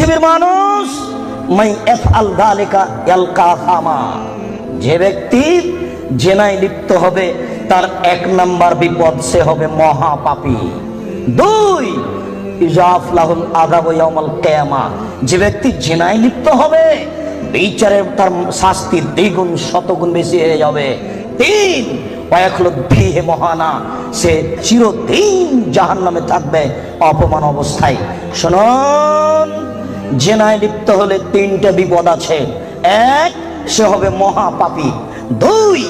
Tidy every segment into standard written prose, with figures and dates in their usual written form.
পৃথিবীর মানুষ মাই ইফআল যালিকা ইয়ালকা আসামা, যে ব্যক্তি জেনায় লিপ্ত হবে তার 1 নাম্বার বিপদ, সে হবে মহাপাপী। 2 ইজাফ লাহুল আযাব ইয়াউমাল কিয়ামা, যে ব্যক্তি জেনায় লিপ্ত হবে বিচারের তার শাস্তি দ্বিগুণ শতগুণ বেশি হয়ে যাবে। 3 ওয়ায়াখলুদ ফীহি মুহানা, সে চিরদিন জাহান্নামে থাকবে অপমান অবস্থায়। শুনুন, জেনায় লিপ্ত হলে 3টা বিপদ আছে। 1, সে হবে মহাপাপী। 2,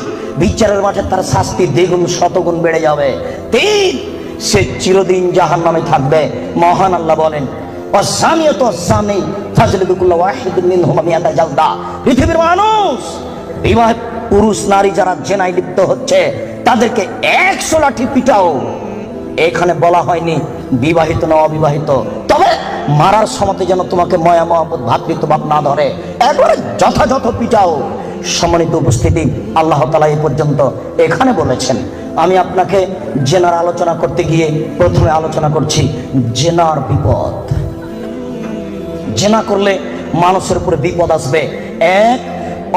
বিচারের মাঠে তার শাস্তি দ্বিগুণ শতগুণ বেড়ে যাবে। 3, সে চিরদিন জাহান্নামে থাকবে। মহান আল্লাহ বলেন, ওয়াসানিয়াতু ওয়াসানি ফাজলিদু কুল্লা ওয়াহিদিন মিনহুমা মিআতা জালদা। পৃথিবীর মানুষ, বিবাহিত পুরুষ নারী যারা জেনায় লিপ্ত হচ্ছে তাদেরকে 100 লাঠি পিটাও। এখানে বলা হয়নি বিবাহিত না অবিবাহিত, তবে মারার সময় যেন তোমাকে মায়া মহব্বত ভাতৃত্বভাব না ধরে, একবারে যথাযথ পিটাও। সম্মানিত উপস্থিতি, আল্লাহ তাআলা এই পর্যন্ত এখানে বলেছেন। আমি আপনাকে জেনার আলোচনা করতে গিয়ে প্রথমে আলোচনা করছি জেনার বিপদ। জেনা করলে মানুষের উপরে বিপদ আসবে। 1,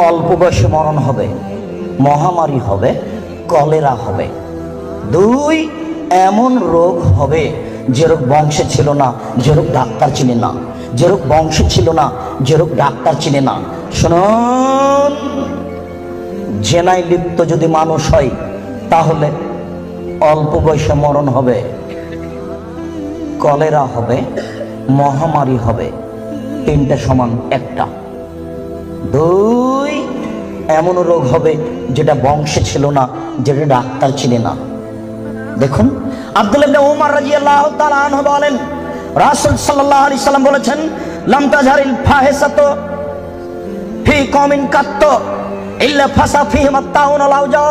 অল্প বয়সে মরণ হবে, মহামারী হবে, কলেরা হবে। 2, এমন রোগ হবে যে রোগ বংশে ছিল না, যে রোগ ডাক্তার চিনে না, যে রোগ বংশে ছিল না, যে রোগ ডাক্তার চিনে না। শুনুন, জেনায় লিপ্ত যদি মানুষ হয় তাহলে অল্প বয়সে মরণ হবে, কলেরা হবে, মহামারী হবে। 3টা সমান 1টা। 2, এমন রোগ হবে যেটা বংশে ছিল না, যেটা ডাক্তার চিনে না। দেখুন, আব্দুল্লাহ ইবনে উমর রাদিয়াল্লাহু তাআলা আনহু বলেন, রাসূল সাল্লাল্লাহু আলাইহি সাল্লাম বলেছেন, লাম তাজহারিল ফাহিসাতু ফি কওমিন কাত্ত ইল্লা ফাসা ফিহিম আত-তাউন ওয়াল আওজা।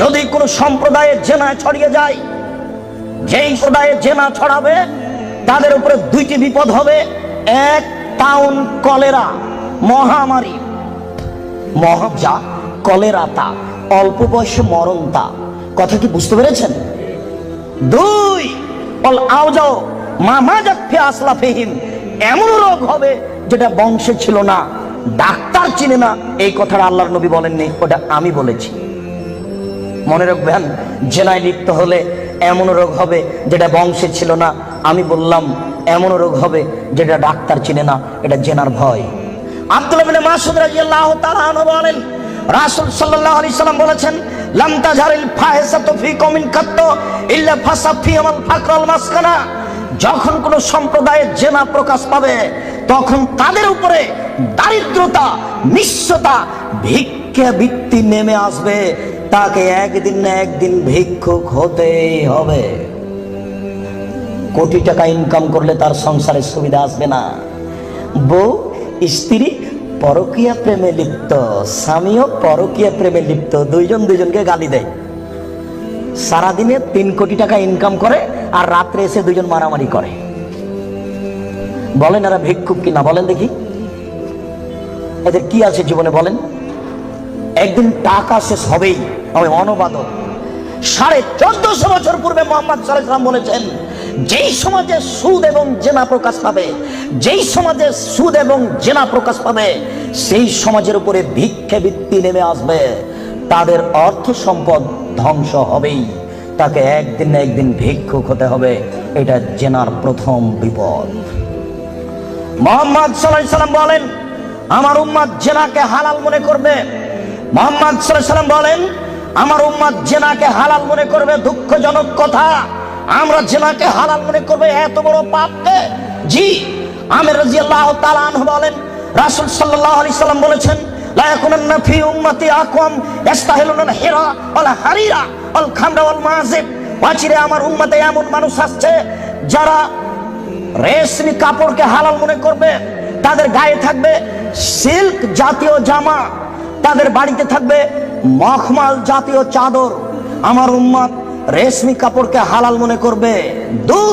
যদি কোনো সম্প্রদায়ে জেনা ছড়িয়ে যায়, যেই সম্প্রদায়ে জেনা ছড়াবে তাদের উপরে 2টি বিপদ হবে। 1, তাউন, কলেরা, মহামারী। মহাজা, কলেরা তা, অল্প বয়সে মরণ তা। কথা কি বুঝতে পেরেছেন? 2, অল আওজাও মামাজাত ফি আসলাফিহিম, এমন রোগ হবে যেটা বংশে ছিল না, ডাক্তার চিনে না। এই কথাটা আল্লাহর নবী বলেননি, ওটা আমি বলেছি। মনে রাখবেন, জেনায় লিপ্ত হলে এমন রোগ হবে যেটা বংশে ছিল না। আমি বললাম এমন রোগ হবে যেটা ডাক্তার চিনে না, এটা জেনার ভয়। আব্দুল্লাহ ইবনে মাসউদ রাদিয়াল্লাহু তাআলা আনহু বলেন, রাসূল সাল্লাল্লাহু আলাইহি সাল্লাম বলেছেন, লাম তাজহারিল ফাহিসাতু ফি কওমিন কাত্ত ইল্লা ফাসা ফিহিল ফাকর ওয়াল মাসকানা। যখন কোন সম্প্রদায়ে জেনা প্রকাশ পাবে তখন তাদের উপরে দারিদ্রতা, নিঃস্বতা, ভিক্ষাবৃত্তি নেমে আসবে। তাকে একদিন না একদিন ভিক্ষুক হতেই হবে। কোটি টাকা ইনকাম করলে তার সংসারে সুবিধা আসবে না। বউ স্ত্রী পরকীয়া প্রেমে লিপ্ত, স্বামীও পরকীয়া প্রেমে লিপ্ত, দুইজন দুইজনকে গালি দেয়। সারাদিনে 3 কোটি টাকা ইনকাম করে আর রাত্রে এসে দুইজন মারামারি করে। বলেন এরা ভিক্ষুক কিনা? বলেন দেখি, এদের কি আছে জীবনে বলেন? একদিন টাকা শেষ হবেই। আমি অনুবাদক, 1450 বছর পূর্বে মুহাম্মদ সাল্লাল্লাহু আলাইহি ওয়াসাল্লাম বলেছেন, যেই সমাজে সুদ এবং জেনা প্রকাশ পাবে, যেই সমাজে সুদ এবং জেনা প্রকাশ পাবে, সেই সমাজের উপরে ভিক্ষাবৃত্তি নেমে আসবে। তাদের অর্থ সম্পদ ধ্বংস হবেই, তাকে একদিন না একদিন ভিক্ষুক হতে হবে। এটা জেনার প্রথম বিপদ। মুহাম্মদ সাল্লাল্লাহু আলাইহি ওয়াসাল্লাম বলেন, আমার উম্মত জেনাকে হালাল মনে করবে। মুহাম্মদ সাল্লাল্লাহু আলাইহি ওয়াসাল্লাম বলেন, আমার উম্মত জেনাকে হালাল মনে করবে। দুঃখজনক কথা, আমরা জেনাকে হালাল মনে করবে, এত বড় পাপকে। জি, আমির রাদিয়াল্লাহু তাআলা আনহু বলেন, রাসূল সাল্লাল্লাহু আলাইহি সাল্লাম বলেছেন, লা ইয়াকুনান্না ফি উম্মতি আকওয়াম ইস্তাহিলুনা হিরা ওয়াল হারিরা ওয়াল খামরা ওয়াল মাযিব। ওয়াচিরে আমার উম্মতে এমন মানুষ আসছে যারা রেশমি কাপড়কে হালাল মনে করবে, তাদের গায়ে থাকবে সিল্ক জাতীয় জামা, তাদের বাড়িতে থাকবে মখমল জাতীয় চাদর। আমার উম্মত রেশমি কাপড়কে হালাল মনে করবে। 2,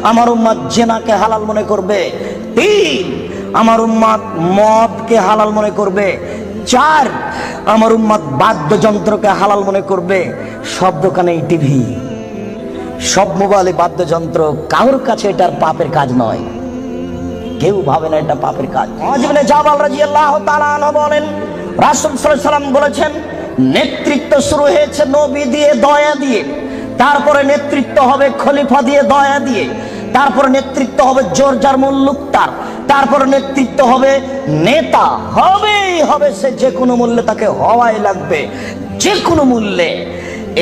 আমার উম্মত জেনাকে হালাল মনে করবে। 3, আমার উম্মত মদকে হালাল মনে করবে। 4, আমার উম্মত বাদ্যযন্ত্রকে হালাল মনে করবে। সব দোকানেই টিভি, সব মোবাইলে বাদ্যযন্ত্র, কারোর কাছে এটার পাপের কাজ নয়। কেউ ভাবে না এটা পাপের কাজ। মুআয ইবনে জাবাল রাদিয়াল্লাহু তাআলা আনহু বলেন, রাসূল সাল্লাল্লাহু আলাইহি ওয়াসাল্লাম বলেছেন, নেতৃত্ব শুরু হয়েছে নবী দিয়ে, দয়া দিয়ে, তারপরে নেতৃত্ব হবে খলিফা দিয়ে, দয়া দিয়ে, তারপরে নেতৃত্ব হবে জোরজার মুল্লুকতার, তারপরে নেতৃত্ব হবে নেতা, হবেই হবে, সে যে কোনো মূল্যে তাকে হওয়াই লাগবে, যে কোনো মূল্যে।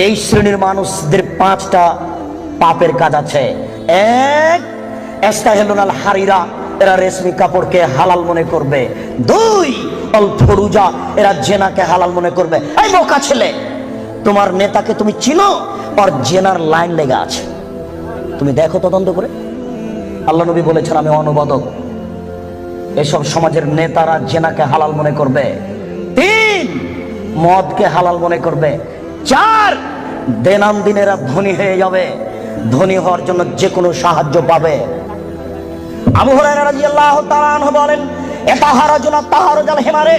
এই শ্রেণীর মানুষদের 5টা পাপের কাজ আছে। এক, ইস্তাহিলুনাল হারিরা, এরা রেশমি কাপড়কে হালাল মনে করবে। 2, আল ফুরুজা, এরা জেনাকে হালাল মনে করবে। এই বোকা ছেলে, তোমার নেতাকে তুমি চিনো? আর জেনার লাইন লেগে আছে, তুমি দেখো তদন্ত করে। আল্লাহ নবী বলেছেন, আমি অনুবাদক, এসব সমাজের নেতারা জেনাকে হালাল মনে করবে। 3, মদকে হালাল মনে করবে। 4, দিনাম-দিন এরা ধনী হয়ে যাবে, ধনী হওয়ার জন্য যে কোনো সাহায্য পাবে। আবু হুরায়রা রাদিয়াল্লাহু তাআলা আনহু বলেন, এতাহারাজুনা তাহারুজাল হিমারে,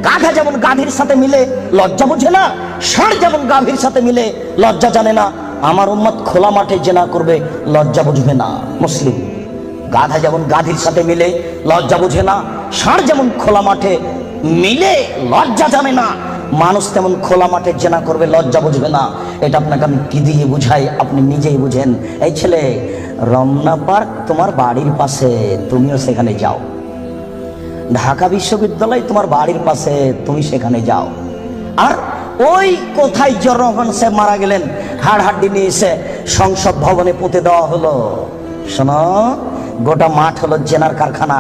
গাধা যেমন গাভীর সাথে মিলে লজ্জা বুঝে না, ষাঁড় যেমন গাভীর সাথে মিলে লজ্জা জানে না, আমার উম্মত খোলা মাঠে জেনা করবে, লজ্জা বুঝবে না। মুসলিম। গাধা যেমন গাধীর সাথে মিলে লজ্জা বুঝে না, ষাঁড় যেমন খোলা মাঠে মিলে লজ্জা জানে না, মানুষ তেমন খোলা মাঠে জেনা করবে, লজ্জা বুঝবে না। এটা আপনাকে আমি কি দিয়ে বুঝাই, আপনি নিজেই বুঝেন। এই ছেলে, রমনা পার্ক তোমার বাড়ির পাশে, তুমিও সেখানে যাও। ঢাকা বিশ্ববিদ্যালয় তোমার বাড়ির পাশে, তুমি সেখানে যাও। আর ওই কোথায় জিয়াউর রহমান সাহেব মারা গেলেন, হাড়হাড্ডি নিয়ে এসে সংসদ ভবনে পুঁতে দেওয়া হলো। শোনো, গোটা মাঠ হলো জেনার কারখানা।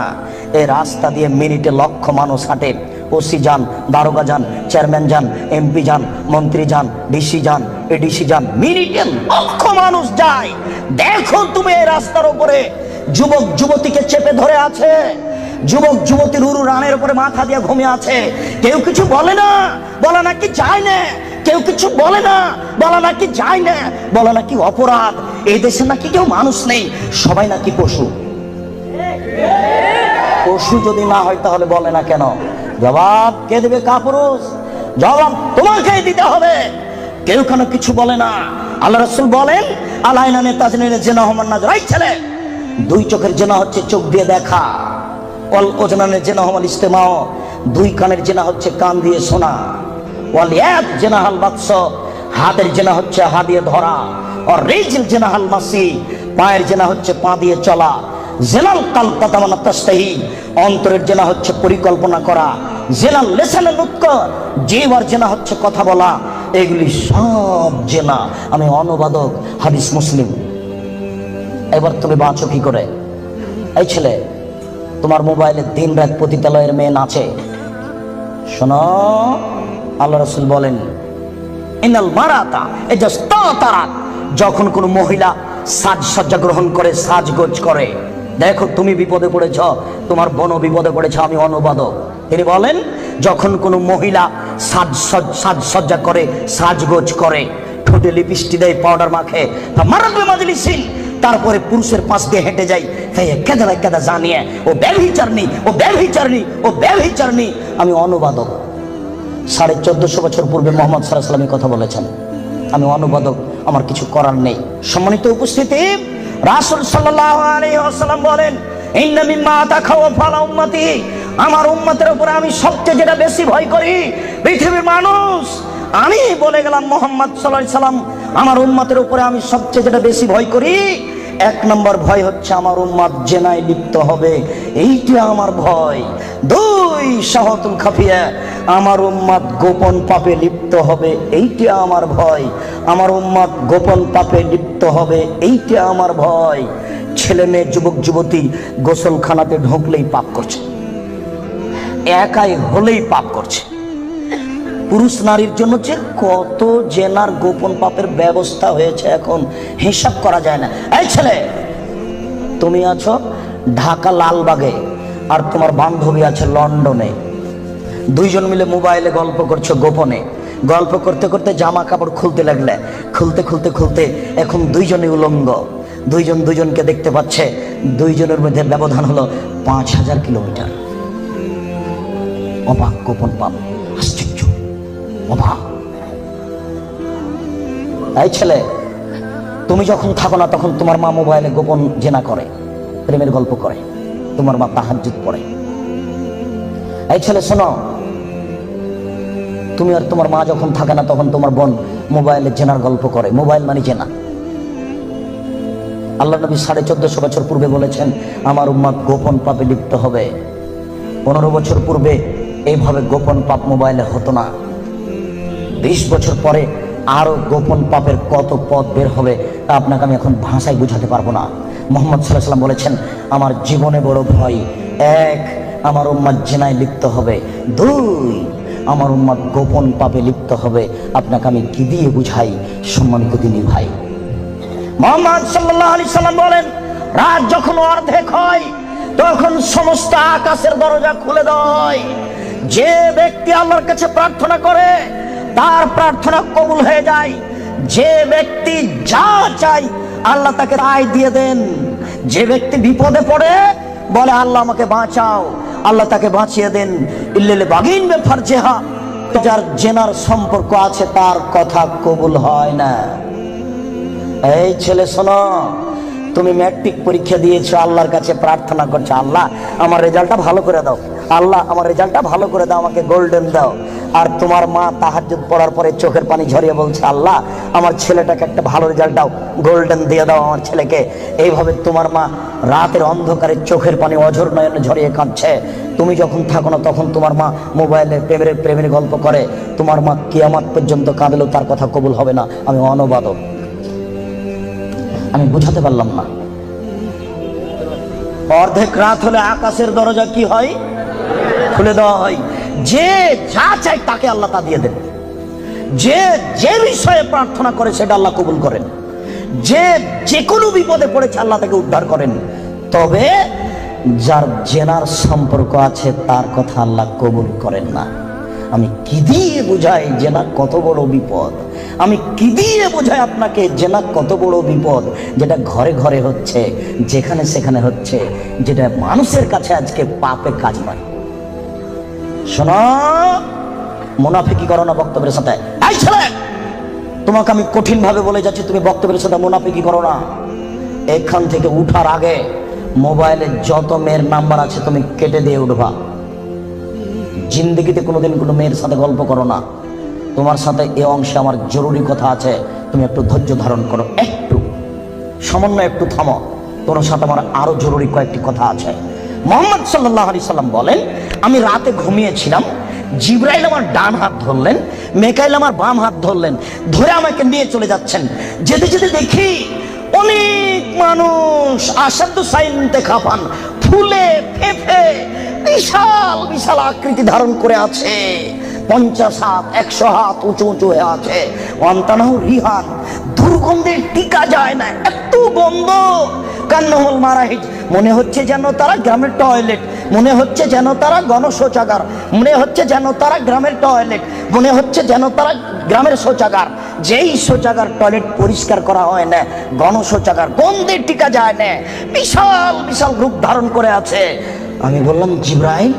এই রাস্তা দিয়ে মিনিটে লক্ষ মানুষ হাঁটে। ওসি যান, দারোগা যান, চেয়ারম্যান যান, এমপি যান, মন্ত্রী যান, ডিসি যান, এডিসি যান, মিনিটে লক্ষ মানুষ যায়। দেখো তুমি এই রাস্তার উপরে যুবক যুবতীকে চেপে ধরে আছে, যুবক যুবতীর উরু রানের উপরে মাথা দিয়ে ঘুমিয়ে আছে। কেউ কিছু বলে না, বলা নাকি যায় না। কেউ কিছু বলে না, বলা নাকি যায় না, বলা নাকি অপরাধ। এই দেশে নাকি কেউ মানুষ নেই, সবাই নাকি পশু। পশু যদি না হয় তাহলে বলে না কেন? জবাব কে দেবে? কাপুরুষ। জবাব তোমাকেই দিতে হবে। কেউ কেন কিছু বলে না। আল্লাহ রাসূল বলেন, আলাইনানে তাজনিনে জিনা হুমান নাজর। এই ছেলে, 2 চোখের জিনা হচ্ছে চোখ দিয়ে দেখা। ওয়াল ওজনানে জিনা হুমাল ইস্তেমাও, 2 কানের জিনা হচ্ছে কান দিয়ে শোনা। ওয়াল ইয়াদ জিনা হাল বাতস, হাতের জিনা হচ্ছে হাত দিয়ে ধরা। আর রিজিল জিনা হাল মাসি, পায়ের জিনা হচ্ছে পা দিয়ে চলা। জেনাল কালব তাতামানা তাস্তাহি, অন্তরের জেনা হচ্ছে পরিকল্পনা করা। জেনাল লেসানে নুতক, জিহ্বার জেনা হচ্ছে কথা বলা। এগুলি সব জেনা। আমি অনুবাদক, হাদিস মুসলিম। এবার তুমি বাঁচো কি করে? এই ছেলে, তোমার মোবাইলে দিনরাত পতিতালয়ের মেয়ে নাচে। শোনো, আল্লাহ রাসূল বলেন, ইনাল মারাতা ইজাস্তাতারাত, যখন কোনো মহিলা সাজসজ্জা গ্রহণ করে, সাজগোজ করে। দেখো তুমি বিপদে পড়েছ, তোমার বোনও বিপদে পড়েছে। আমি অনুবাদক। তিনি বলেন, যখন কোনো মহিলা সাজসজ্জা করে, সাজগোজ করে, ঠোঁটে লিপস্টিক দেয়, পাউডার মাখে, তা মারাবে মাজলিসিন, তারপরে পুরুষের পাশ দিয়ে হেঁটে যায়, কেদা কেদা জানিয়ে ও ব্যভিচারণী, ও ব্যভিচারণী, ও ব্যভিচারণী। আমি অনুবাদক। 1450 বছর পূর্বে মুহাম্মদ সাল্লাল্লাহু আলাইহি ওয়াসাল্লাম কথা বলেছেন। আমি অনুবাদক, আমার কিছু করার নেই। সম্মানিত উপস্থিতি, রাসূল সাল্লাল্লাহু আলাইহি ওয়াসাল্লাম বলেন, ইন্না মিম্মা তাখাওয়াফা আলা উম্মতি, আমার উম্মতের উপরে আমি সবচেয়ে যেটা বেশি ভয় করি, পৃথিবীর মানুষ, আমি বলে গেলাম মুহাম্মদ সাল্লাল্লাহু আলাইহি ওয়াসাল্লাম, আমার উম্মতের উপরে আমি সবচেয়ে যেটা বেশি ভয় করি, 1 নম্বর ভয় হচ্ছে আমার উম্মত জেনায় লিপ্ত হবে, এইটা আমার ভয়। 2, শাহাতুল খাফিয়া, আমার উম্মত গোপন পাপে লিপ্ত হবে, এইটা আমার ভয়। আমার উম্মত গোপন পাপে লিপ্ত হবে, এইটা আমার ভয়। ছেলে মেয়ে, যুবক যুবতী গোসলখানাতে ঢুকলেই পাপ করছে, একাই হলেই পাপ করছে। পুরুষ নারীর জন্য যে কত জেনার গোপন পাপের ব্যবস্থা হয়েছে, এখন হিসাব করা যায় না। এই ছেলে, তুমি আছো ঢাকা লালবাগে, আর তোমার বান্ধবী আছে লন্ডনে। 2 জন মিলে মোবাইলে গল্প করছো গোপনে। গল্প করতে করতে জামা কাপড় খুলতে লাগলে, খুলতে খুলতে খুলতে এখন 2 জনই উলঙ্গ। 2 জন 2 জনকে দেখতে পাচ্ছে। 2 জনের মধ্যে ব্যবধান হলো 5000 কিলোমিটার। অবাক গোপন পাপ, আশ্চর্য, অবাক। এই ছেলে, তুমি যখন থাকো না তখন তোমার মা মোবাইলে গোপন জেনা করে, প্রেমের গল্প করে। তোমার মা তাহাজ্জুদ পড়ে। এই ছেলে শোনো, তুমি আর তোমার মা যখন থাকে না তখন তোমার বোন মোবাইলে জেনার গল্প করে। মোবাইল মানে জেনা। আল্লাহ নবী 1450 বছর পূর্বে বলেছেন আমার উম্মত গোপন পাপে লিপ্ত হবে। 15 বছর পূর্বে এইভাবে গোপন পাপ মোবাইলে হতো না। 20 বছর পরে আরো গোপন পাপের কত পথ বের হবে তা আপনাকে আমি এখন ভাষায় বুঝাতে পারবো না। মুহাম্মদ সাল্লাল্লাহু আলাইহি ওয়াসাল্লাম বলেছেন আমার জীবনে বড় ভয়, 1 আমার উম্মত জিনায় লিপ্ত হবে, 2 আমার উম্মত গোপন পাপে লিপ্ত হবে। আপনাকে আমি কি দিয়ে বুঝাই সম্মানিত দিনী ভাই? মুহাম্মদ সাল্লাল্লাহু আলাইহি সাল্লাম বলেন রাত যখন অর্ধেক হয় তখন সমস্ত আকাশের দরজা খুলে দেয়। যে ব্যক্তি আল্লাহর কাছে প্রার্থনা করে তার প্রার্থনা কবুল হয়ে যায়। যে ব্যক্তি যা চায় আল্লাহ তাকে তাই দিয়ে দেন। যে ব্যক্তি বিপদে পড়ে বলে আল্লাহ আমাকে বাঁচাও, আল্লাহ তাকে বাঁচিয়ে দেন। ইল্লাল বাগিন বে ফারজেহা, যার জেনার সম্পর্ক আছে তার কথা কবুল হয় না। এই ছেলে শোনো, তুমি ম্যাট্রিক পরীক্ষা দিয়েছো, আল্লাহর কাছে প্রার্থনা করছো আল্লাহ আমার রেজাল্টটা ভালো করে দাও, আল্লাহ আমার রেজাল্টটা ভালো করে দাও, আমাকে গোল্ডেন দাও। আর তোমার মা তাহাজ্জুদ পড়ার পরে চোখের পানি ঝরিয়ে বলছে আল্লাহ আমার ছেলেটাকে একটা ভালো রেজাল্ট দাও, গোল্ডেন দিয়ে দাও আমার ছেলেকে। এইভাবে তোমার মা রাতের অন্ধকারে চোখের পানি অঝর নয়নে ঝরিয়ে কাঁদছে। তুমি যখন থাকো না তখন তোমার মা মোবাইলে প্রেমের গল্প করে। তোমার মা কিয়ামত পর্যন্ত কাঁদলেও তার কথা কবুল হবে না। আমি অনুবাদক, আমি বুঝাতে পারলাম না। অর্ধেক রাত হলে আকাশের দরজা কি হয়? খুলে দেওয়া হয়। যে যা চাই তাকে আল্লাহ তা দিয়ে দেন। যে যে বিষয়ে প্রার্থনা করে সেটা আল্লাহ কবুল করেন। যে কোনো বিপদে পড়েছে আল্লাহ তাকে উদ্ধার করেন। তবে যার জেনার সম্পর্ক আছে তার কথা আল্লাহ কবুল করেন না। আমি কি দিয়ে বুঝাই জেনা কত বড় বিপদ? আমি কি দিয়ে বোঝাই আপনাকে জেনা কত বড় বিপদ? যেটা ঘরে ঘরে হচ্ছে, যেখানে সেখানে হচ্ছে, যেটা মানুষের কাছে আজকে পাপে কাজ নয়। শোনো, মুনাফিকি করো না বক্তব্যের সাথে। এই ছেলে, তোমাকে আমি কঠিন ভাবে বলে যাচ্ছি, তুমি বক্তব্যের সাথে মুনাফিকি করো না। এখান থেকে উঠার আগে মোবাইলে যত মেয়ের নাম্বার আছে তুমি কেটে দিয়ে উঠবা। জিন্দগিতে কোনোদিন কোনো মেয়ের সাথে গল্প করো না। তোমার সাথে এ অংশে আমার জরুরি কথা আছে, তুমি একটু ধৈর্য ধারণ করো, একটু সামান্য একটু থামো। তোমার সাথে আমার আরো জরুরি কয়েকটি কথা আছে। মুহাম্মদ সাল্লাল্লাহু আলাইহি সাল্লাম বলেন আমি রাতে ঘুমিয়েছিলাম, জিবরাইল আমার ডান হাত ধরলেন, মিকাইল আমার বাম হাত ধরলেন, ধরে আমাকে নিয়ে চলে যাচ্ছেন। যেতে যেতে দেখি অনেক মানুষ আসাদু সাইনতে খাপান, ফুলে ফেফে বিশাল বিশাল আকৃতি ধারণ করে আছে। 50 হাত 100 হাত উঁচু উঁচু হয়ে আছে। ওয়ান্তানাহু রিহান, দুর্গন্ধে টিকা যায় না, এত গন্ধ। কান্নাহুল মারাহিজ, মনে হচ্ছে যেন তারা গ্রামের টয়লেট, মনে হচ্ছে যেন তারা গণশৌচাগার, মনে হচ্ছে যেন তারা গ্রামের টয়লেট, মনে হচ্ছে যেন তারা গ্রামের শৌচাগার। যেই শৌচাগার টয়লেট পরিষ্কার করা হয় না, গণশৌচাগার, গন্ধে টিকা যায় না, বিশাল বিশাল রূপ ধারণ করে আছে। আমি বললাম জিবরাইল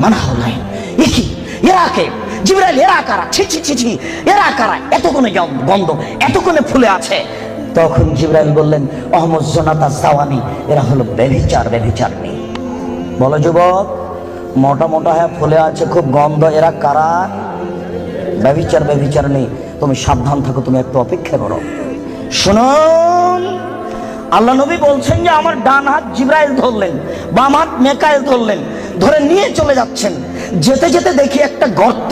মান হাওলাই, এ কি, এরা কে? জিবরাইল এরা কারা? ছি ছি ছি ছি, এরা কারা? এতক্ষণে গন্ধ, এতক্ষণে ফুলে আছে। তখন জিবরাইল বললেন অহমদ জোনাতা সাওয়ানি, এরা হলো ব্যভিচারিণী। বলো যুবক, মোটা মোটা হ্যাঁ ফুলে আছে, খুব গন্ধ, এরা কারা? ব্যভিচারিণী। তুমি সাবধান থাকো, তুমি একটু অপেক্ষা করো। শুনুন, আল্লাহ নবী বলছেন যে আমার ডান হাত জিবরাইল ধরলেন, বাম হাত মিকাইল ধরলেন, ধরে নিয়ে চলে যাচ্ছেন। যেতে যেতে দেখি একটা গর্ত,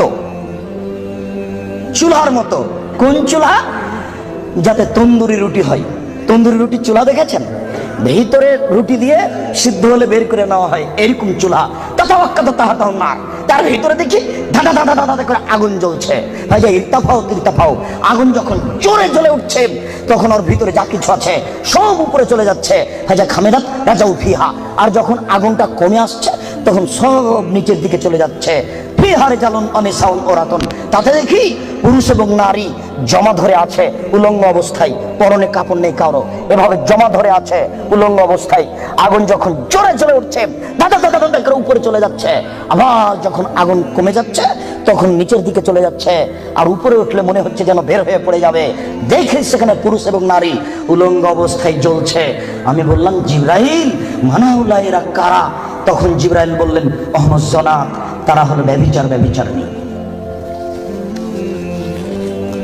চুলার মতো। কোন চুলা? যাতে তন্দুরি রুটি হয়। তন্দুরি রুটির চুলা দেখেছেন? ভিতরে রুটি দিয়ে সিদ্ধ হলে বের করে নেওয়া হয়, এরকম চুলা। তার ভিতরে দেখি ধাঁধা ধাঁধা ধাঁধা করে আগুন জ্বলছে। ইরতাফাও, আগুন যখন জোরে জ্বলে উঠছে তখন ওর ভিতরে যা কিছু আছে সব উপরে চলে যাচ্ছে। হাজা খামেদাত রাজাউ ফিহা। আর যখন আগুনটা কমে আসছে তখন সব নিচের দিকে চলে যাচ্ছে। ফিহারে জালুন অনিসাউন ওরাতন, তাতে দেখি পুরুষ এবং নারী জমা ধরে আছে উলঙ্গ অবস্থায়, পরনে কাপড় নেই কারো, এভাবে জমা ধরে আছে উলঙ্গ অবস্থায়। আগুন যখন জোরে জ্বলে উঠছে দাদা দাদা দাদা করে উপরে চলে যাচ্ছে, আবার যখন আগুন কমে যাচ্ছে তখন নিচের দিকে চলে যাচ্ছে। আর উপরে উঠলে মনে হচ্ছে যেন বের হয়ে পড়ে যাবে। দেখে সেখানে পুরুষ এবং নারী উলঙ্গ অবস্থায় জ্বলছে। আমি বললাম জিবরাইল মানাউলা, এরা কারা? তখন জিবরাইল বললেন অহমদ জনাত, তারা হলো ব্যভিচারিণী।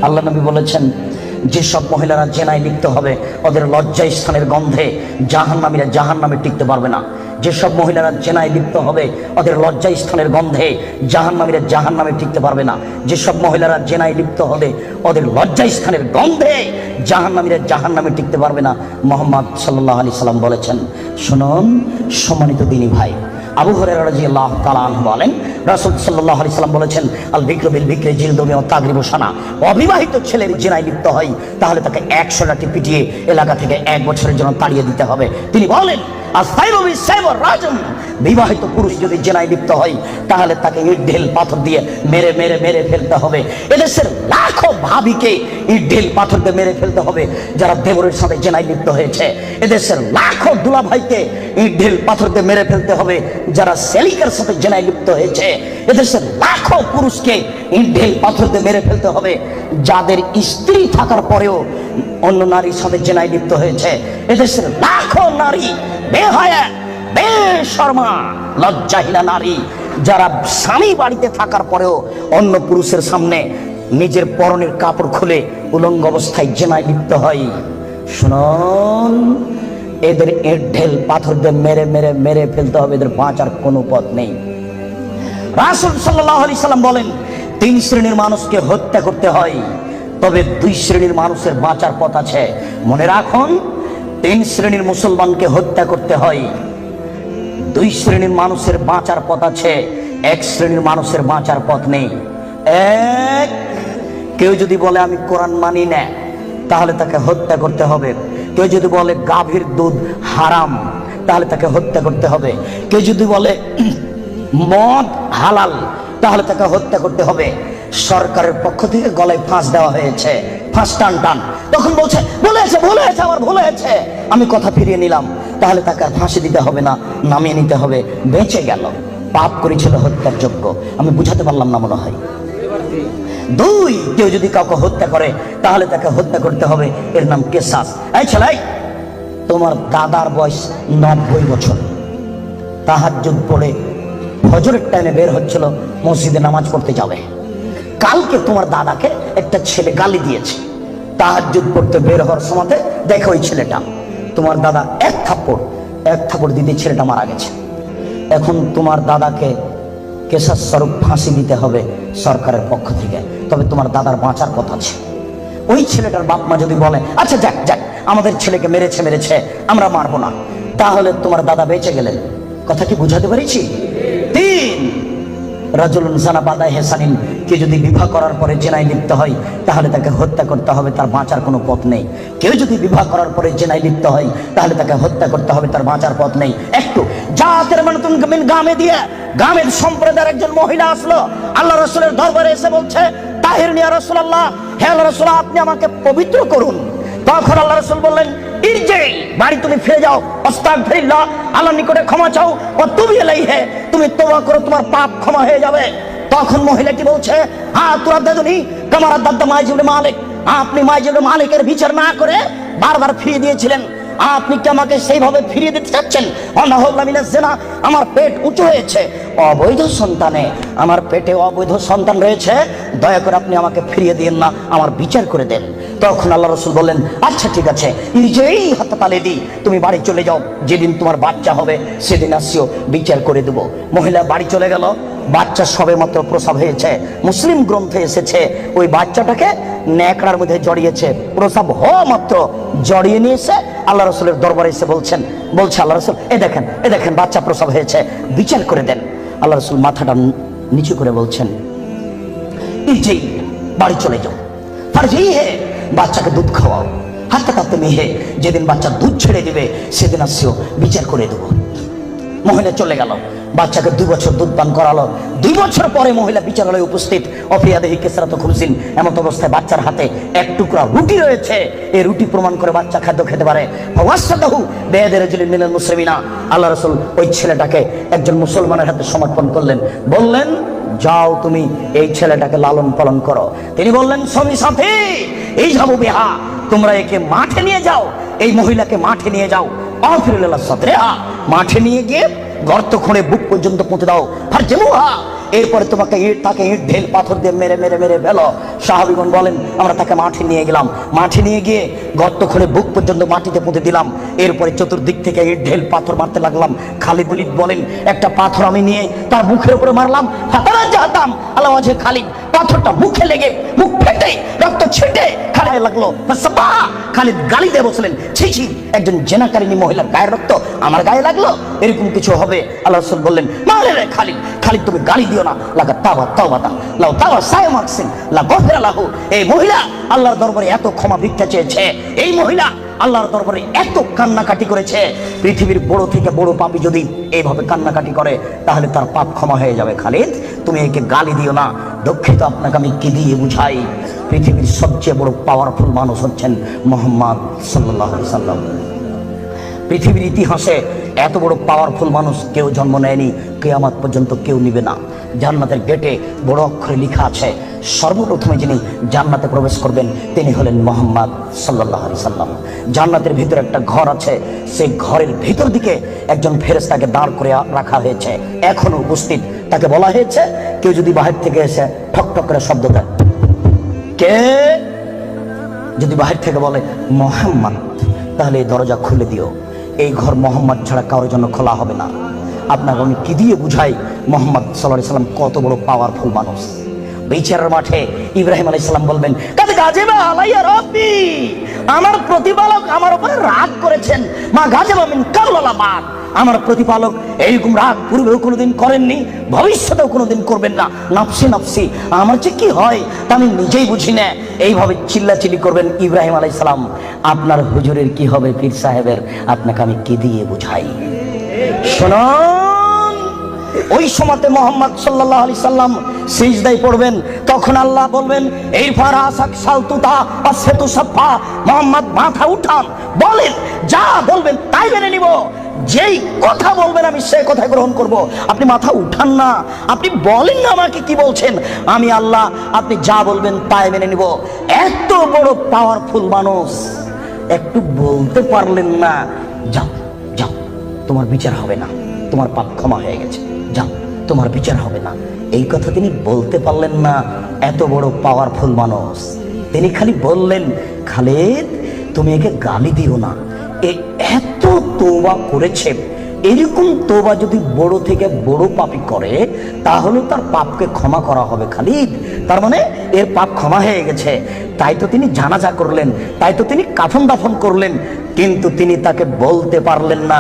আল্লাহ নবী বলেছেন যেসব মহিলারা জেনায় লিপ্ত হবে ওদের লজ্জা স্থানের গন্ধে জাহান্নামীরা জাহান্নামে টিকতে পারবে না। যেসব মহিলারা জেনায় লিপ্ত হবে ওদের লজ্জা স্থানের গন্ধে জাহান্নামীরা জাহান্নামে টিকতে পারবে না। যেসব মহিলারা জেনায় লিপ্ত হবে ওদের লজ্জা স্থানের গন্ধে জাহান্নামীরা জাহান্নামে টিকতে পারবে না। মুহাম্মদ সাল্লাল্লাহু আলাইহি সাল্লাম বলেছেন। শুনুন সম্মানিত দিনী ভাই, আবু হুরায়রা রাদিয়াল্লাহু তাআলা আনহু বলেন রাসূল সাল্লাল্লাহু আলাইহি সাল্লাম বলেছেন আল বিকরু বিল বিকরি জিলদু ওয়া তাগরিবু সানা। অবিবাহিত ছেলের জিনায় লিপ্ত হয় তাহলে তাকে 100 লাঠি পিটিয়ে এলাকা থেকে 1 বছরের জন্য তাড়িয়ে দিতে হবে। তিনি বলেন বিবাহিত পুরুষ যদি জেনায় লিপ্ত হয় তাহলে তাকে ইট ঢেল পাথর দিয়ে মেরে মেরে মেরে ফেলতে হবে। এদেশের লাখো ভাবিকে ইট ঢেল পাথর দিয়ে মেরে ফেলতে হবে যারা দেবরের সাথে জেনায় লিপ্ত হয়েছে। এদেশের লাখো দুলা ভাইকে ইট ঢেল পাথর দিয়ে মেরে ফেলতে হবে যারা সেলিকার সাথে জেনায় লিপ্ত হয়েছে। এদেশের লাখো পুরুষকে ইট ঢেল পাথর দিয়ে মেরে ফেলতে হবে যাদের স্ত্রী থাকার পরেও অন্য নারীর সাথে জেনায় লিপ্ত হয়েছে। এদেশের লাখো নারী বেহায়া বেশরমা লজ্জাহীনা নারী যারা স্বামী বাড়িতে থাকার পরেও অন্য পুরুষের সামনে নিজের পরনের কাপড় খুলে উলঙ্গ অবস্থায় জেনায় লিপ্ত হয়। শুনুন, এদের ইট ঢেল পাথর দিয়ে মেরে মেরে মেরে ফেলতে হবে, এদের বাঁচার কোনো পথ নেই। রাসূল সাল্লাল্লাহু আলাইহি সাল্লাম বলেন 3 শ্রেণীর মানুষকে হত্যা করতে হয়, তবে 2 শ্রেণীর মানুষের বাঁচার পথ আছে। মনে রাখুন, 3 শ্রেণীর মুসলমানকে হত্যা করতে হয়, 2 শ্রেণীর মানুষের বাঁচার পথ আছে, 1 শ্রেণীর মানুষের বাঁচার পথ নেই। এক, কেউ যদি বলে আমি কোরআন মানি না তাহলে তাকে হত্যা করতে হবে। কেউ যদি বলে গাভীর দুধ হারাম তাহলে তাকে হত্যা করতে হবে। কেউ যদি বলে মদ হালাল তাহলে তাকে হত্যা করতে হবে। সরকারের পক্ষ থেকে গলায় ফাঁস দেওয়া হয়েছে, ফাঁস টান টান। তখন বলছে বলেছে আমার ভুল হয়েছে, আমি কথা ফিরিয়ে নিলাম, তাহলে তাকে আর ফাঁসি দিতে হবে না, নামিয়ে নিতে হবে, বেঁচে গেল। পাপ করেছিল হত্যার যোগ্য। আমি বুঝাতে পারলাম না মনে হয়। 2, কেউ যদি কাউকে হত্যা করে তাহলে তাকে হত্যা করতে হবে, এর নাম কিসাস। এই ছেলে, তোমার দাদার বয়স 90 বছর, তাহাজ্জুদ পড়ে ফজরের টাইমে বের হচ্ছিল মসজিদে নামাজ পড়তে যাবে। কালকে তোমার দাদাকে একটা ছেলে গালি দিয়েছে, তাহাজ্জুদ পড়তে বের হওয়ার সময় দেখো ওই ছেলেটা, তোমার দাদা এক থাপ্পড় দিতে ছেলেটা মারা গেছে। এখন তোমার দাদাকে কেসাস স্বরূপ ফাঁসি দিতে হবে সরকারের পক্ষ থেকে, তবে তোমার দাদার বাঁচার কথা আছে। ওই ছেলেটার বাপ মা যদি বলে আচ্ছা যাক আমাদের ছেলেকে মেরেছে আমরা মারবো না, তাহলে তোমার দাদা বেঁচে গেলেন। কথা কি বুঝাতে পেরেছি? 3, রাজুলুন জানা বাদা হেসানিন, কেউ যদি বিবাহ করার পরে জেনায় লিপ্ত হয় তাহলে তাকে হত্যা করতে হবে, তার বাঁচার কোনো পথ নেই। কেউ যদি বিবাহ করার পরে জেনায় লিপ্ত হয় তাহলে তাকে হত্যা করতে হবে, তার বাঁচার পথ নেই। একটু জাতের মানুতুন গ্রামে দিয়ে গ্রামের সম্প্রদায়ের একজন মহিলা আসলো আল্লাহ রাসূলের দরবারে, এসে বলছে তাহিরনি ইয়া রাসূলুল্লাহ, হে আল্লাহ রাসূল আপনি আমাকে পবিত্র করুন। তখন আল্লাহ রাসূল বললেন ইরজি, বাড়ি তুমি ফিরে যাও, আস্তাগফিরুল্লাহ, আল্লাহর নিকটে ক্ষমা চাও, ওয়া তুবি ইলাইহি, তুমি তওবা করো, তোমার পাপ ক্ষমা হয়ে যাবে। তখন মহিলাটি বলছে হ্যাঁ তুরাদ্দাদুনি কামা রাদ্দাদা মাইজুল মালিক, আপনি মাইজুল মালিকের বিচার না করে বারবার ফিরিয়ে দিয়েছিলেন, আপনি কি আমাকে সেইভাবে ফিরিয়ে দিতে চাচ্ছেন? আমার পেট উঁচু হয়েছে, অবৈধ সন্তানে আমার পেটে অবৈধ সন্তান রয়েছে, দয়া করে আপনি আমাকে ফিরিয়ে দিন না, আমার বিচার করে দেন। তখন আল্লাহ রাসূল বললেন আচ্ছা ঠিক আছে, যেই হাতে তালে দিই, তুমি বাড়ি চলে যাও, যেদিন তোমার বাচ্চা হবে সেদিন আসিও, বিচার করে দেবো। মহিলা বাড়ি চলে গেল। বাচ্চা সবে মাত্র প্রসব হয়েছে, মুসলিম গ্রন্থে এসেছে ওই বাচ্চাটাকে ন্যাকড়ার মধ্যে জড়িয়েছে, প্রসব হওয়া মাত্র জড়িয়ে নিয়ে এসে আল্লাহ রাসূলের দরবারে এসে বলছে আল্লাহ রাসূল এ দেখেন বাচ্চা প্রসব হয়েছে, বিচার করে দেন। আল্লাহ রাসূল মাথাটা নিচু করে বলছেন এই বাড়ি চলে যাও, ফারজি হে, বাচ্চাকে দুধ খাওয়াও, হাতে কাঁপতে মেহে, যেদিন বাচ্চা দুধ ছেড়ে দিবে সেদিন আসিও, বিচার করে দেবো। মহিলা চলে গেল, বাচ্চাকে 2 বছর দুধ পান করালো। 2 বছর পরে মহিলা বিচারালয়ে উপস্থিত, অফিয়াদেহি কেসরাত খুমসিন, এমন অবস্থায় বাচ্চার হাতে 1 টুকরা রুটি রয়েছে। এই রুটি প্রমাণ করে বাচ্চা খাদ্য খেতে পারে। ওয়াসাদাহু বিয়াদি রাজুলিন মিনাল মুসলিমিনা, আল্লাহ রাসূল ওই ছেলেটাকে একজন মুসলমানের হাতে সমর্পণ করলেন, বললেন যাও তুমি এই ছেলেটাকে লালন পালন করো। তিনি বললেন স্বামী সাথী এই যাবো বিহা, তোমরা একে মাঠে নিয়ে যাও, এই মহিলাকে মাঠে নিয়ে যাও, অফিরুল্লাহ সাদরিহা, মাঠে নিয়ে গিয়ে গর্ত খুঁড়ে বুক পর্যন্ত পুঁতে দাও, ফারজেমুহা, এরপরে তাকে ইট ঢেল পাথর দিয়ে মেরে মেরে মেরে ফেলো। সাহাবীগণ বলেন আমরা তাকে মাঠে নিয়ে গেলাম, মাঠে নিয়ে গিয়ে গর্ত খুঁড়ে বুক পর্যন্ত মাটিতে পুঁতে দিলাম, এরপরে চতুর্দিক থেকে ইট ঢেল পাথর মারতে লাগলাম। খালিদ বলেন একটা পাথর আমি নিয়ে তার মুখের উপরে মারলাম, ফাতারা জাহাতাম আল্লাহ ওয়াজে খালিদ, পাথরটা মুখে লেগে মুখ ফেটে রক্ত ছিটে খালিদ লাগলো। খালিদ গালি দিয়ে বসলেন, ছি ছি, একজন জেনাকারিনী মহিলার গায়ের রক্ত আমার গায়ে লাগলো, এরকম কিছু হবে? আল্লাহ রাসূল বললেন, মারে রে খালিদ, খালিদ তুমি গালি দিও না, লাগা তাওবা তাওবাতা লাউ তাওয়া সায়মাকসিন লা গফিরা লাহু। এই মহিলা আল্লাহর দরবারে এত ক্ষমা ভিক্ষা চেয়েছে, এই মহিলা আল্লাহর দরবারে এত কান্নাকাটি করেছে, পৃথিবীর বড় থেকে বড় পাপী যদি এইভাবে কান্নাকাটি করে তাহলে তার পাপ ক্ষমা হয়ে যাবে। খালিদ তুমি একে গালি দিও না, দুঃখিত, আপনাকে আমি কি দিয়ে বুঝাই? পৃথিবীর সবচেয়ে বড় পাওয়ারফুল মানুষ হচ্ছেন মুহাম্মদ সাল্লাল্লাহু আলাইহি সাল্লাম। পৃথিবীর ইতিহাসে এত বড় পাওয়ারফুল মানুষ কেউ জন্ম নেয়নি, কিয়ামত পর্যন্ত কেউ নিবে না। জান্নাতের গেটে বড় অক্ষরে লেখা আছে, সর্বপ্রথমে যিনি জান্নাতে প্রবেশ করবেন তিনি হলেন মুহাম্মদ সাল্লাল্লাহু আলাইহি সাল্লাম। জান্নাতের ভিতরে একটা ঘর আছে, সেই ঘরের ভিতর দিকে একজন ফেরেশতাকে দাঁড় করে রাখা হয়েছে, এখনো উপস্থিত। তাকে বলা হয়েছে কেউ যদি বাহির থেকে এসে ঠক ঠক করে শব্দ দেয়, কে যদি বাহির থেকে বলে মুহাম্মদ, তাহলে এই দরজা খুলে দিও, এই ঘর মোহাম্মদ ছাড়া কারোর জন্য খোলা হবে না। আপনাকে আমি কি দিয়ে বুঝাই মুহাম্মদ সাল্লাল্লাহু আলাইহি সাল্লাম কত বড় পাওয়ারফুল মানুষ? বিচারের মাঠে ইব্রাহিম আলাইহিস সালাম বলবেন, কাদ গাজিবা আলাইয়া রাব্বি, আমার প্রতিপালক আমার উপরে রাগ করেছেন, মা গাজিবা মিন কাবলা বাদ, আমার প্রতিপালক এইরকম রাগ পূর্বেও কোনোদিন করেননি, ভবিষ্যতেও কোনোদিন করবেন না। নাফসি নাফসি, আমার যে কি হয় তা আমি নিজেই বুঝি না। এইভাবে চিল্লাচিল্লি করবেন ইব্রাহিম আলাইহিস সালাম। আপনার হুজুরের কি হবে, পীর সাহেবের, আপনাকে আমি কি দিয়ে বুঝাই? শুনুন, ওই সময়তে মুহাম্মদ সাল্লাল্লাহু আলাইহি সাল্লাম সিজদায় পড়বেন, তখন আল্লাহ বলবেন, এই ফারাসাক সালতুতা আসেতু সাফা, মুহাম্মদ মাথা উঠান, বলেন যা বলবেন তাই মেনে নিব, যেই কথা বলবেন আমি সেই কথা গ্রহণ করব। আপনি মাথা উঠান না, আপনি বলেন না আমাকে কি বলছেন, আমি আল্লাহ, আপনি যা বলবেন তাই মেনে নিব। এত বড় পাওয়ারফুল মানুষ, একটু বলতে পারলেন না, যাও যাও তোমার বিচার হবে না, তোমার পাপ ক্ষমা হয়ে গেছে, যাও তোমার বিচার হবে না, এই কথা তিনি বলতে পারলেন না। এত বড় পাওয়ারফুল মানুষ, তিনি খালি বললেন, খালিদ তুমি একে গালি দিও না, এত তওবা করেছে, এরকম তওবা যদি বড় থেকে বড় পাপী করে তাহলে তার পাপকে ক্ষমা করা হবে খালিদ, তার মানে এর পাপ ক্ষমা হয়ে গেছে। তাই তো তিনি জানাজা করলেন, তাই তো তিনি কাফন দাফন করলেন, কিন্তু তিনি তাকে বলতে পারলেন না,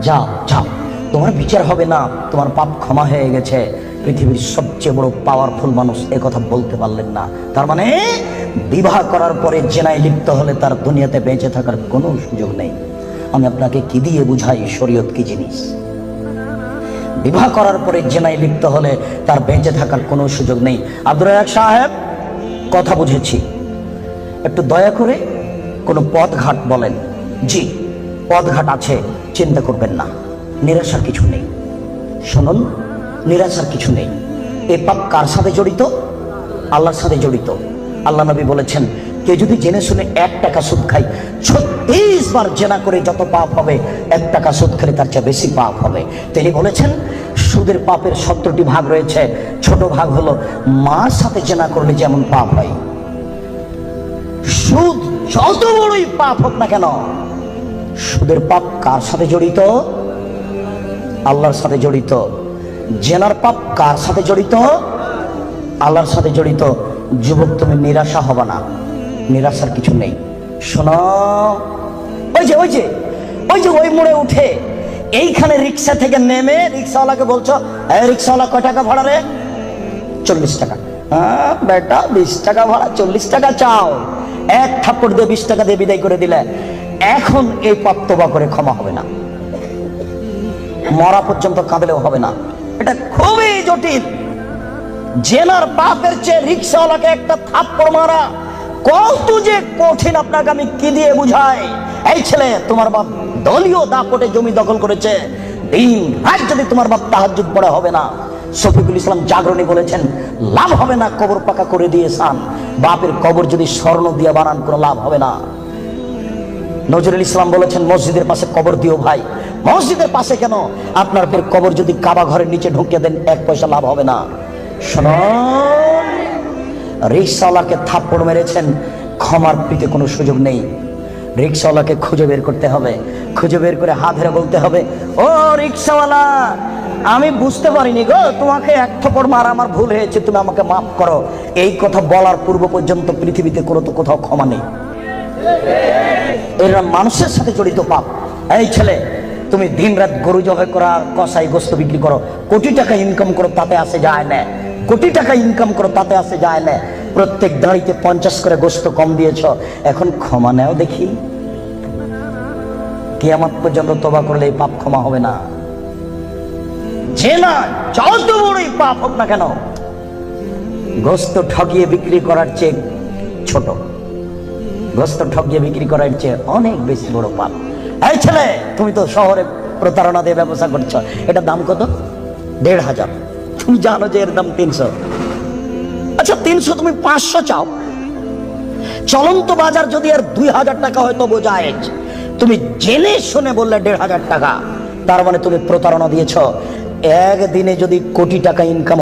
যাও যাও তোমার বিচার হবে না, তোমার পাপ ক্ষমা হয়ে গেছে। পৃথিবীর সবচেয়ে বড় পাওয়ারফুল মানুষ এ কথা বলতে পারলেন না, তার মানে বিবাহ করার পরে জেনায় লিপ্ত হলে তার দুনিয়াতে বেঁচে থাকার কোনো সুযোগ নেই। আমি আপনাকে কি দিয়ে বুঝাই শরীয়ত কি জিনিস? বিবাহ করার পরে জেনায় লিপ্ত হলে তার বেঁচে থাকার কোনো সুযোগ নেই। আব্দুর রাজ্জাক সাহেব, কথা বুঝেছি, একটু দয়া করে কোনো পথঘাট বলেন। জি পথঘাট আছে, চিন্তা করবেন না, নিরাশার কিছু নেই। শুনুন, নিরাশার কিছু নেই। এই পাপ কার সাথে জড়িত? আল্লাহর সাথে জড়িত। আল্লাহ নবী বলেছেন, কে যদি জেনে শুনে 1 টাকা সুদ খায়, 36 বার জেনা করে যত পাপ হবে, 1 টাকা সুদ খেলে তার চেয়ে বেশি পাপ হবে। তিনি বলেছেন সুদের পাপের 70টি ভাগ রয়েছে, ছোট ভাগ হলো মার সাথে জেনা করলে যেমন পাপ হয়। সুদ যত বড়ই পাপ হোক না কেন, সুদের পাপ কার সাথে জড়িত? আল্লাহর সাথে জড়িত। জেনার পাপ কার সাথে জড়িত? আল্লাহর সাথে জড়িত। যুবক তুমি নিরাশা হবে না, নিরাশার কিছু নেই। শোনো, ওই মোড়ে উঠে এইখানে রিক্সা থেকে নেমে রিক্সাওয়ালাকে বলছো, রিক্সাওয়ালা কয় টাকা ভাড়া রে? 40 টাকা। হ্যাঁ বেটা, 20 টাকা ভাড়া, 40 টাকা চাও। এক থাপ্পড় দিয়ে 20 টাকা দিয়ে বিদায় করে দিলে। এখন এই পাপ তওবা করে ক্ষমা হবে না, মরা পর্যন্ত কাঁদলেও হবে না। এটা খুবই জটিল। জেনার পাপের চেয়ে রিক্সাওয়ালাকে একটা থাপ্পড় মারা কত যে কঠিন, আপনাকে আমি কি দিয়ে বুঝাই? এই ছেলে, তোমার বাপ দলীয় দাপটে জমি দখল করেছে, দিন রাত যদি তোমার বাপ তাহাজ্জুদ পড়া হবে না। শফিকুল ইসলাম জাগরণী বলেছেন, লাভ হবে না কবর পাকা করে দিয়েছেন, বাপের কবর যদি স্বর্ণ দিয়ে বানান কোনো লাভ হবে না। নজরুল ইসলাম বলেছেন, মসজিদের পাশে কবর দিও ভাই। মসজিদের পাশে কেন? আপনার কবর যদি কাবা ঘরের নিচে ঢুকিয়ে দেন, 1 পয়সা লাভ হবে না। শুনুন, রিকশাওয়ালাকে থাপ্পড় মেরেছেন, ক্ষমার পিতে কোনো সুযোগ নেই। রিকশাওয়ালাকে খুঁজে বের করতে হবে, খুঁজে বের করে হাত ধরে বলতে হবে, ও রিকশাওয়ালা, আমি বুঝতে পারিনি গো, তোমাকে 1 থাপ্পড় মারা আমার ভুল হয়েছে, তুমি আমাকে মাফ করো। এই কথা বলার পূর্ব পর্যন্ত পৃথিবীতে কোথাও ক্ষমা নেই। এরা মানুষের সাথে জড়িত পাপ। এই ছেলে, তুমি দিন রাত গরু জবাই করা, কসাই গোস্ত বিক্রি করো, কোটি টাকা ইনকাম করো, তাতে আসে যায় না। কোটি টাকা ইনকাম করো, তাতে আসে যায় না। প্রত্যেক দাঁড়িতে 50 করে গোস্ত কম দিয়েছ, এখন ক্ষমা নেও দেখি। কিয়ামত পর্যন্ত তওবা করলে এই পাপ ক্ষমা হবে না। যে না যত বড়ই পাপ হোক না কেন, গোস্ত ঠকিয়ে বিক্রি করার চেয়ে ছোট, গোস্ত ঠকিয়ে বিক্রি করার চেয়ে অনেক বেশি বড় পাপ। এই ছেলে, তুমি তো শহরে প্রতারণা দিয়ে ব্যবসা করছো, এটার দাম কত? 1500। তুমি জানো যে এর দাম 300। আচ্ছা 300, তুমি 500 চাও। চলন্ত বাজার যদি আর 2000 টাকা হয় তবু জায়েজ। তুমি জেনে শুনে বললে 1500 টাকা, তার মানে তুমি প্রতারণা দিয়েছ। একদিনে যদি কোটি টাকা ইনকাম